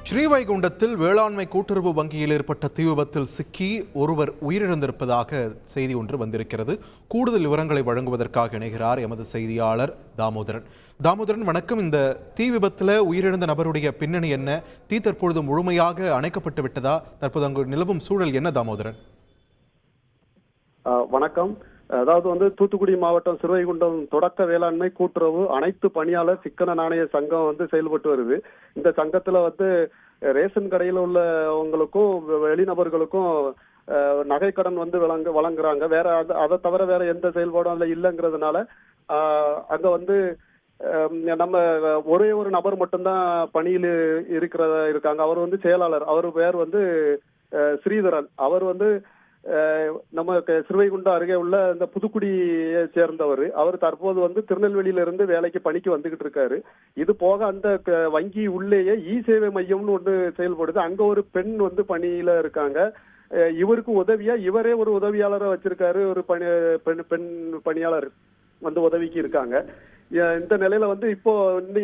ஸ்ரீவைகுண்டத்தில் வேளாண்மை கூட்டுறவு வங்கியில் ஏற்பட்ட தீ விபத்தில் சிக்கி ஒருவர் உயிரிழந்திருப்பதாக செய்தி ஒன்று வந்திருக்கிறது. கூடுதல் விவரங்களை வழங்குவதற்காக இணைகிறார் எமது செய்தியாளர் தாமோதரன். வணக்கம். இந்த தீ விபத்தில் உயிரிழந்த நபருடைய பின்னணி என்ன? தீ தற்பொழுது முழுமையாக அணைக்கப்பட்டு விட்டதா? தற்போது அங்கு நிலவும் சூழல் என்ன தாமோதரன்? வணக்கம். அதாவது தூத்துக்குடி மாவட்டம் ஸ்ரீவைகுண்டம் தொடக்க வேளாண்மை கூட்டுறவு அனைத்து பணியாளர் சிக்கன நாணய சங்கம் செயல்பட்டு வருது. இந்த சங்கத்துல ரேஷன் கடையில் உள்ளவங்களுக்கும் வெளிநபர்களுக்கும் நகை கடன் வழங்குறாங்க. வேற அதை தவிர வேற எந்த செயல்பாடும் அதுல இல்லைங்கிறதுனால அங்க நம்ம ஒரே ஒரு நபர் மட்டும்தான் பணியில் இருக்காங்க. அவர் செயலாளர். அவர் பேர் ஸ்ரீதரன். அவர் நம்ம ஸ்ரீவைகுண்டம் அருகே உள்ள இந்த புதுக்குடியை சேர்ந்தவர். அவர் தற்போது திருநெல்வேலியில இருந்து வேலைக்கு பணிக்கு வந்துகிட்டு இருக்காரு. இது போக அந்த வங்கி உள்ளேயே இ சேவை மையம்னு ஒண்ணு செயல்படுது. அங்க ஒரு பெண் பணியில இருக்காங்க. இவருக்கு உதவியா இவரே ஒரு உதவியாளரை வச்சிருக்காரு. ஒரு பெண் பணியாளர் உதவிக்கு இருக்காங்க. இந்த நிலையில இப்போ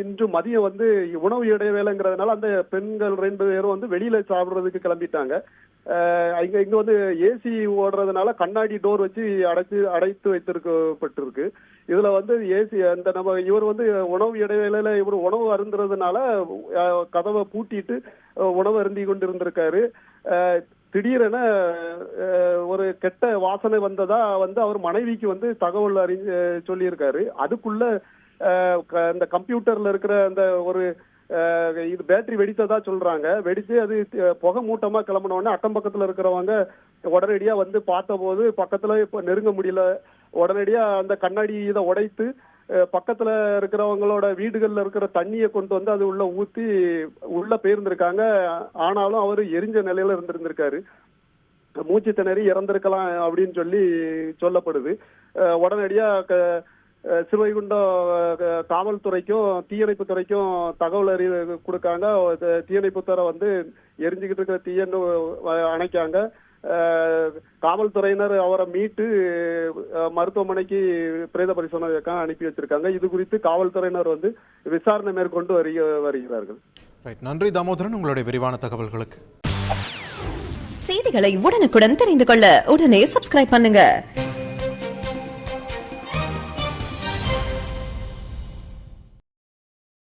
இன்று மதியம் உணவு இடைவேளைங்கிறதுனால அந்த பெண்கள் 2 பேரும் வெளியில சாப்பிடுறதுக்கு கிளம்பிட்டாங்க. இங்க ஏசி ஓடுறதுனால கண்ணாடி டோர் வச்சு அடைத்து வைத்திருக்கப்பட்டிருக்கு. இதுல ஏசி அந்த இவர் உணவு இடைவேளையில இவர் உணவு அருந்துறதுனால கதவை பூட்டிட்டு உணவு அருந்தி கொண்டு இருந்திருக்காரு. திடீரென ஒரு கெட்ட வாசனை வந்ததா அவர் மனைவிக்கு தகவல் சொல்லியிருக்காரு. அதுக்குள்ள இந்த கம்ப்யூட்டர்ல இருக்கிற அந்த ஒரு இது பேட்டரி வெடித்ததா சொல்றாங்க. வெடிச்சு அது புகை மூட்டமா கிளம்பின உடனே அக்கம் பக்கத்துல இருக்கிறவங்க உடனடியா பார்த்த போது பக்கத்துல நெருங்க முடியல. உடனடியா அந்த கண்ணாடி இதை உடைத்து பக்கத்துல இருக்கிறவங்களோட வீடுகள்ல இருக்கிற தண்ணியை கொண்டு அது உள்ள ஊத்தி உள்ள போயிருந்திருக்காங்க. ஆனாலும் அவர் எரிஞ்ச நிலையில இருந்திருக்காரு. மூச்சு திணறி இறந்திருக்கலாம் அப்படின்னு சொல்லப்படுது. உடனடியா ஸ்ரீவைகுண்டம் காவல்துறைக்கும் தீயணைப்பு துறைக்கும் தகவல் கொடுக்காங்க. தீயணைப்புத்துறை எரிஞ்சுக்கிட்டு இருக்கிற தீயன்னு அணைக்காங்க. காவல்துறையினர் அவரை மீட்டு மருத்துவமனைக்கு பிரேத பரிசோதனைக்காக அனுப்பி வச்சிருக்காங்க. இது குறித்து காவல்துறையினர் விசாரணை மேற்கொண்டு வருகிறார்கள். நன்றி தாமோதரன், உங்களுடைய விரிவான தகவல்களுக்கு. செய்திகளை உடனுக்குடன் தெரிந்து கொள்ள உடனே சப்ஸ்கிரைப் பண்ணுங்க.